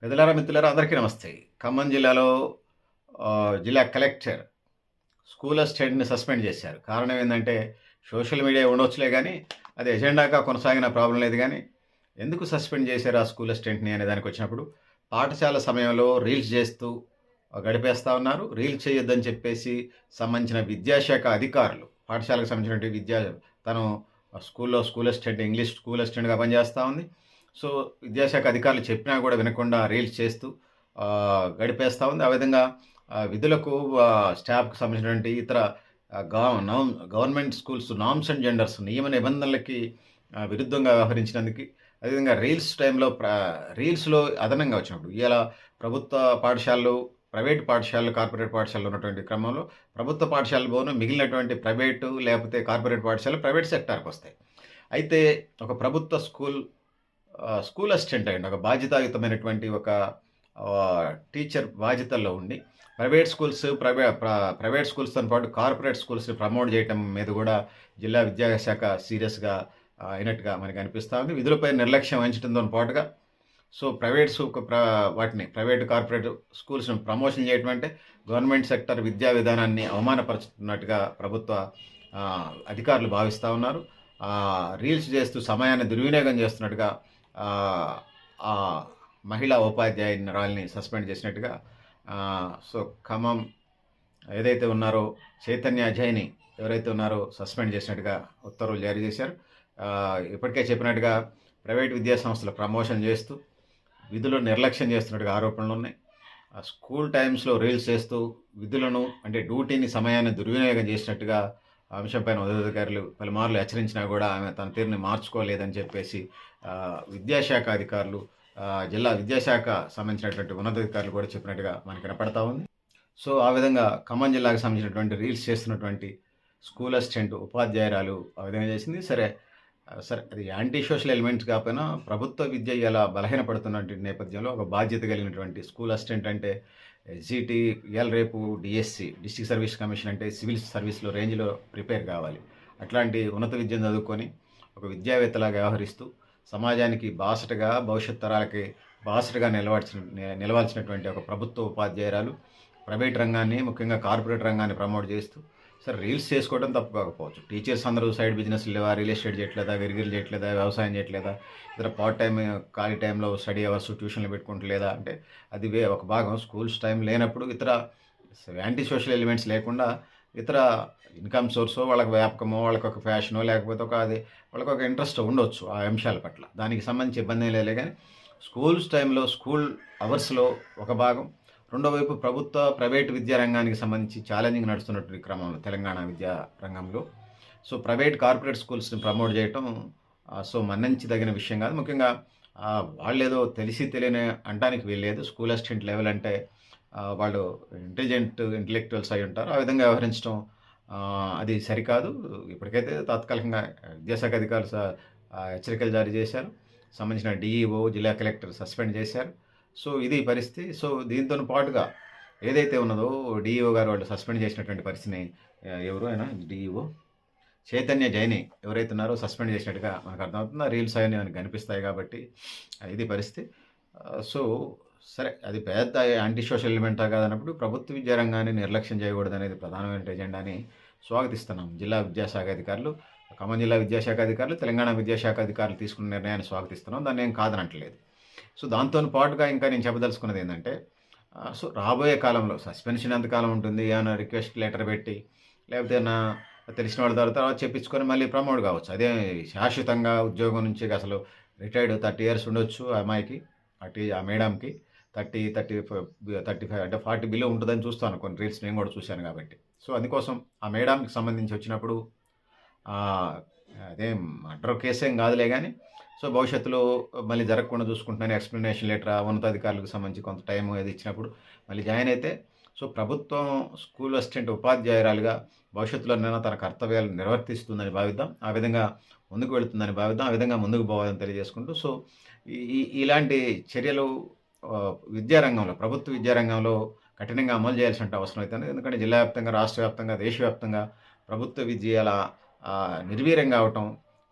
మిత్రులారా మిత్రులారా అందరికీ నమస్తే. ఖమ్మం జిల్లాలో జిల్లా కలెక్టర్ స్కూల్ అసిస్టెంట్‌ని సస్పెండ్ చేశారు. కారణం ఏందంటే సోషల్ మీడియా ఉండొచ్చులే గానీ, అది ఎజెండాగా కొనసాగిన ప్రాబ్లమ్ లేదు గానీ, ఎందుకు సస్పెండ్ చేశారు ఆ స్కూల్ అసిస్టెంట్‌ని అనే దానికొచ్చినప్పుడు, పాఠశాల సమయంలో రీల్స్ చేస్తూ గడిపేస్తా ఉన్నారు. రీల్స్ చేయొద్దని చెప్పేసి సంబంధించిన విద్యాశాఖ అధికారులు, పాఠశాలకు సంబంధించినటువంటి తను స్కూల్ అసిస్టెంట్, ఇంగ్లీష్ స్కూల్ అసిస్టెంట్‌గా పనిచేస్తా ఉంది. సో, విద్యాశాఖ అధికారులు చెప్పినా గూడా వినకుండా రీల్స్ చేస్తూ గడిపేస్తా ఉంది. ఆ విధంగా విధులకు స్టాఫ్‌కి సంబంధించినటువంటి ఇతర ఆహ్, గా noun government schools norms and genders నియమ నిబంధనలకి విరుద్ధంగా వ్యవహరించినందుకు, అదేవిధంగా రీల్స్‌లో అదనంగా వచ్చినప్పుడు ఇయాల ప్రభుత్వ పాఠశాలలు, ప్రైవేట్ పాఠశాలలు, కార్పొరేట్ పాఠశాలలు ఉన్నటువంటి క్రమంలో ప్రభుత్వ పాఠశాలలు పోను మిగిలినటువంటి ప్రైవేటు లేకపోతే కార్పొరేట్ పాఠశాలలు ప్రైవేట్ సెక్టార్‌కొస్తాయి. అయితే ఒక ప్రభుత్వ స్కూల్ అసిస్టెంట్ అయ్యుండి. ఒక బాధ్యతాయుతమైనటువంటి ఒక టీచర్ బాధ్యతల్లో ఉండి, ప్రైవేట్ స్కూల్స్‌తోని పాటు కార్పొరేట్ స్కూల్స్‌ని ప్రమోట్ చేయటం మీద గూడా జిల్లా విద్యాశాఖ సీరియస్‌గా అయినట్టుగా మనకనిపిస్తా ఉంది. విధులపై నిర్లక్ష్యం వహించడంతోని పాటుగా సో, ప్రైవేట్ సు ప్ర వాటిని ప్రైవేట్, కార్పొరేట్ స్కూల్స్‌ని ప్రమోషన్ చేయటం అంటే గవర్నమెంట్ సెక్టార్ విద్యా విధానాన్ని అవమానపరుచుతున్నట్టుగా ప్రభుత్వ అధికారులు భావిస్తా ఉన్నారు. రీల్స్ చేస్తూ సమయాన్ని దుర్వినియోగం చేస్తున్నట్టుగా ఆహ్, ఆ మహిళా ఉపాధ్యాయురాలిని సస్పెండ్ చేసినట్టుగా సో, ఖమ్మం ఏదైతే ఉన్నారో చైతన్య అజయ్‌ని ఎవరైతే ఉన్నారో సస్పెండ్ చేసినట్టుగా ఉత్తర్వులు జారీ చేశారు. ఇప్పటికే చెప్పినట్టుగా ప్రైవేట్ విద్యా సంస్థల ప్రమోషన్ చేస్తూ విధులు నిర్లక్ష్యం చేస్తున్నట్టుగా ఆరోపణలున్నాయి. స్కూల్ టైమ్స్‌లో రీల్స్ చేస్తూ విధులను అంటే డ్యూటీని సమయాన్ని దుర్వినియోగం చేసినట్టుగా ఆ అంశంపైన ఉన్నతాధికారులు పలుమార్లు హెచ్చరించినా గూడా ఆమె తన తీరుని మార్చుకోలేదని చెప్పేసి విద్యాశాఖ అధికారులు, జిల్లా విద్యాశాఖ సంబంధించినటువంటి ఉన్నతాధికారులు కూడా చెప్పినట్టుగా మనకు వినపడతా ఉంది. సో, ఆ విధంగా ఖమ్మం జిల్లాకు సంబంధించినటువంటి రీల్స్ చేస్తున్నటువంటి స్కూల్ అసిస్టెంట్ ఉపాధ్యాయురాలు ఆ విధంగా చేసింది. సరే అది యాంటీ సోషల్ ఎలిమెంట్స్ కాకపోయినా ప్రభుత్వ విద్య ఇలా బలహీనపడుతున్నటువంటి నేపథ్యంలో ఒక బాధ్యత కలిగినటువంటి స్కూల్ అసిస్టెంట్ అంటే ఎస్‌జిటి ఇయాల రేపు డీఎస్సీ డిస్ట్రిక్ట్ సర్వీస్ కమిషన్ అంటే సివిల్ సర్వీస్‌లో రేంజ్‌లో ప్రిపేర్ కావాలి. అట్లాంటి ఉన్నత విద్యను చదువుకొని ఒక విద్యావేత్తలాగా వ్యవహరిస్తూ సమాజానికి బాసటగా, భవిష్యత్ తరాలకి బాసటగా నిలవాల్సినటువంటి ఒక ప్రభుత్వ ఉపాధ్యాయురాలు ప్రైవేట్ రంగాన్ని, ముఖ్యంగా కార్పొరేట్ రంగాన్ని ప్రమోట్ చేస్తూ సరే రీల్స్ చేసుకోవడం తప్పు కాకపోవచ్చు. టీచర్స్ అందరూ సైడ్ బిజినెస్‌లు లేవా? రియల్ ఎస్టేట్ చేయట్లేదా? గిరిగిరి చేయట్లేదా? వ్యవసాయం చేయట్లేదా? ఇతర పార్ట్ టైమ్ ఖాళీ టైంలో స్టడీ అవర్స్, ట్యూషన్‌లు పెట్టుకుంటలేదా? అంటే అది ఒక భాగం. స్కూల్స్ టైం లేనప్పుడు ఇతర యాంటీ సోషల్ ఎలిమెంట్స్ లేకుండా ఇతర ఇన్‌కమ్ సోర్సో, వాళ్ళకి వ్యాపకమో, వాళ్ళకొక ఫ్యాషనో లేకపోతే వాళ్ళకొక ఇంట్రెస్ట్ ఉండొచ్చు ఆ అంశాల పట్ల. దానికి సంబంధించి ఇబ్బందేం లేదులే గానీ స్కూల్స్ టైంలో, స్కూల్ అవర్స్‌లో ఒక భాగం. రెండో వైపు ప్రైవేట్ విద్యా రంగానికి సంబంధించి ఛాలెంజింగ్ నడుస్తున్నటువంటి క్రమంలో తెలంగాణ విద్యా రంగంలో సో, ప్రైవేట్, కార్పొరేట్ స్కూల్స్‌ని ప్రమోట్ చేయటం సో, మన్నించదగిన విషయం కాదు. ముఖ్యంగా వాళ్ళేదో తెలిసి తెలియని అనటానికి వీల్లేదు. స్కూల్ అసిస్టెంట్ లెవెల్ అంటే వాళ్ళు ఇంటెలెక్చువల్స్ అయి ఉంటారు. ఆ విధంగా వ్యవహరించడం అది సరికాదు. ఇప్పటికైతే తాత్కాలికంగా విద్యాశాఖ అధికారులు హెచ్చరికలు జారీ చేశారు. సంబంధించిన డీఈఓ, జిల్లా కలెక్టర్ సస్పెండ్ చేశారు. సో, ఇది పరిస్థితి. సో, దీంతోని పాటుగా ఏదైతే ఉన్నదో డీఈఓ గారు వాళ్ళు సస్పెండ్ చేసినటువంటి పరిస్థితిని ఎవరు ఆయన డీఈఓ చైతన్య జైని ఎవరైతే ఉన్నారో సస్పెండ్ చేసినట్టుగా మనకు అర్థమవుతుంది. ఆ రీల్స్ అవన్నీ మనకు కనిపిస్తాయి కాబట్టి ఇది పరిస్థితి. సో, సరే అది పెద్ద యాంటీ సోషల్ ఎలిమెంటా కాదన్నప్పుడు ప్రభుత్వ విద్యా రంగాన్ని నిర్లక్ష్యం చేయకూడదనేది ప్రధానమైన ఎజెండాని స్వాగతిస్తున్నాం. ఖమ్మం జిల్లా విద్యాశాఖ అధికారులు, తెలంగాణ విద్యాశాఖ అధికారులు తీసుకున్న నిర్ణయాన్ని స్వాగతిస్తున్నాం. దాన్ని ఏం కాదనట్లేదు. సో, దాంతోని పాటుగా ఇంకా నేను చెప్పదలుచుకున్నది ఏందంటే సో, రాబోయే కాలంలో సస్పెన్షన్ ఎంతకాలం ఉంటుంది? ఏమన్నా రిక్వెస్ట్ లెటర్ పెట్టి లేకపోతే తెలిసిన వాళ్ళ తర్వాత చెప్పించుకొని మళ్ళీ ప్రమోట్ కావచ్చు. అదే శాశ్వతంగా ఉద్యోగం నుంచి అసలు రిటైర్డ్ 30 ఇయర్స్ ఉండొచ్చు ఆ అమ్మాయికి, ఆ మేడంకి 35 అంటే 40 బిలో ఉంటుందని చూస్తాను. కొన్ని రీల్స్ నేను కూడా చూశాను కాబట్టి. సో, అందుకోసం ఆ మేడంకి సంబంధించి వచ్చినప్పుడు అదేం మర్డర్ కేసేం కాదులే గానీ సో, భవిష్యత్తులో మళ్ళీ జరగకుండా చూసుకుంటున్నాను ఎక్స్‌ప్లనేషన్ లెటర్ ఉన్నతాధికారులకు సంబంధించి కొంత టైం అది ఇచ్చినప్పుడు మళ్ళీ జాయిన్ అయితే సో, ప్రభుత్వం స్కూల్ అసిస్టెంట్ ఉపాధ్యాయురాలుగా భవిష్యత్తులోనైనా తన కర్తవ్యాలను నిర్వర్తిస్తుందని భావిద్దాం. ఆ విధంగా ముందుకు వెళుతుందని భావిద్దాం. ఆ విధంగా ముందుకు పోవాలని తెలియజేసుకుంటూ సో, ఇలాంటి చర్యలు విద్యారంగంలో, ప్రభుత్వ విద్యారంగంలో కఠినంగా అమలు చేయాల్సిన అవసరం అయితే ఉంది. ఎందుకంటే జిల్లా వ్యాప్తంగా, రాష్ట్ర వ్యాప్తంగా, దేశవ్యాప్తంగా ప్రభుత్వ విద్య ఇలా నిర్వీర్యం కావటం,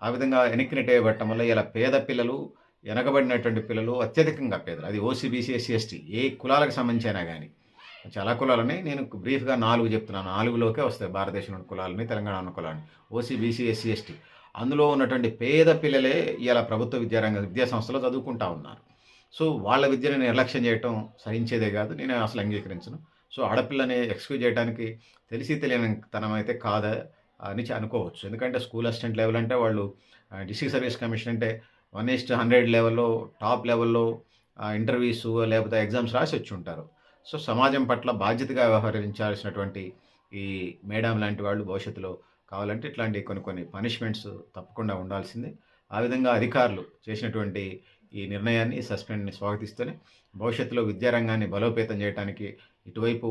ఆ విధంగా వెనక్కి నెట్టేయబడటం వల్ల ఇలా పేద పిల్లలు వెనకబడినటువంటి పిల్లలు అత్యధికంగా పేదలు. అది ఓసీ, బీసీ, ఎస్సీ, ఎస్టీ ఏ కులాలకు సంబంధించైనా గానీ. చాలా కులాలని నేను బ్రీఫ్‌గా 4 చెప్తున్నాను. 4లోకే వస్తాయి భారతదేశంలోని కులాలని, తెలంగాణ ఉన్న కులాలని. OC, BC, SC, ST. అందులో ఉన్నటువంటి పేద పిల్లలే ఇయాల ప్రభుత్వ విద్యా సంస్థలో చదువుకుంటా ఉన్నారు. సో, వాళ్ళ విద్యని నిర్లక్ష్యం చేయటం సహించేదే గాదు. నేను అసలు అంగీకరించను. సో, ఆడపిల్లని ఎక్స్‌క్యూజ్ చేయడానికి తెలిసి తెలియని తనం అయితే కాదా అని అనుకోవచ్చు. ఎందుకంటే స్కూల్ అసిస్టెంట్ లెవెల్ అంటే వాళ్ళు డిస్ట్రిక్ట్ సర్వీస్ కమిషన్ అంటే 1:100 లెవెల్‌లో టాప్ లెవెల్‌లో ఇంటర్వ్యూసు లేకపోతే ఎగ్జామ్స్ రాసి వచ్చుంటారు. సో, సమాజం పట్ల బాధ్యతగా వ్యవహరించాల్సినటువంటి ఈ మేడమ్ లాంటి వాళ్ళు భవిష్యత్తులో కావాలంటే ఇట్లాంటి కొన్ని కొన్ని పనిష్మెంట్స్ తప్పకుండా ఉండాల్సిందే. ఆ విధంగా అధికారులు చేసినటువంటి ఈ నిర్ణయాన్ని, సస్పెండ్‌ని స్వాగతిస్తూనే భవిష్యత్తులో విద్యారంగాన్ని బలోపేతం చేయటానికి ఇటువైపు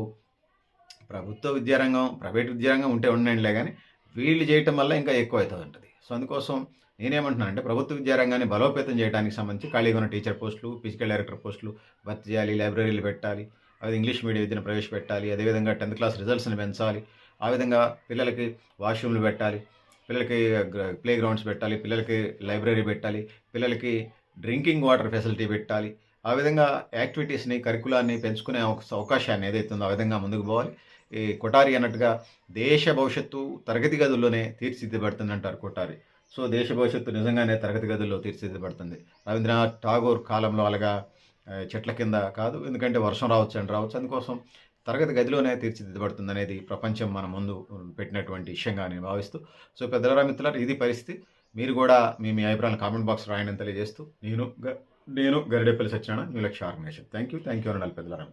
ప్రభుత్వ విద్యారంగం, ప్రైవేట్ విద్యారంగం ఉంటే ఉండండిలే గానీ, వీళ్ళు చేయటం వల్ల ఇంకా ఎక్కువైతదంటది. సో, అందుకోసం నేనేమంటున్నానంటే ప్రభుత్వ విద్యారంగాన్ని బలోపేతం చేయడానికి సంబంధించి ఖాళీగా ఉన్న టీచర్ పోస్టులు, ఫిజికల్ డైరెక్టర్ పోస్టులు భర్తీ చేయాలి, లైబ్రరీలు పెట్టాలి, అది ఇంగ్లీష్ మీడియం విద్యను ప్రవేశపెట్టాలి, అదేవిధంగా 10థ్ క్లాస్ రిజల్ట్స్‌ని పెంచాలి, ఆ విధంగా పిల్లలకి వాష్‌రూమ్‌లు పెట్టాలి, పిల్లలకి ప్లే గ్రౌండ్స్ పెట్టాలి, పిల్లలకి లైబ్రరీ పెట్టాలి, పిల్లలకి డ్రింకింగ్ వాటర్ ఫెసిలిటీ పెట్టాలి. ఆ విధంగా యాక్టివిటీస్‌ని, కరిక్యులాన్ని పెంచుకునే అవకాశాన్ని ఏదైతే ఉందో ఆ విధంగా ముందుకు పోవాలి. ఈ కొఠారి అన్నట్టుగా దేశ భవిష్యత్తు తరగతి గదుల్లోనే తీర్చిదిద్దబడుతుందంటారు కొఠారి. సో, దేశ భవిష్యత్తు నిజంగానే తరగతి గదుల్లో తీర్చిదిద్దబడుతుంది. రవీంద్రనాథ్ ఠాగూర్ కాలంలో అలాగా చెట్ల కింద కాదు. ఎందుకంటే వర్షం రావచ్చు, ఎండ రావచ్చు. అందుకోసం తరగతి గదిలోనే తీర్చిదిద్దబడుతుందనేది ప్రపంచం మన ముందు పెట్టినటువంటి విషయంగా నేను భావిస్తూ, సో, పెద్దలారా మిత్రులారా ఇది పరిస్థితి. మీరు గూడా మీ అభిప్రాయాలను కామెంట్ బాక్స్‌లో రాయండి అని తెలియజేస్తూ, నేను Garidepalli Satyanarayana, new Lakshya organisation. Thank you. Thank you అనండి పెద్దలారా.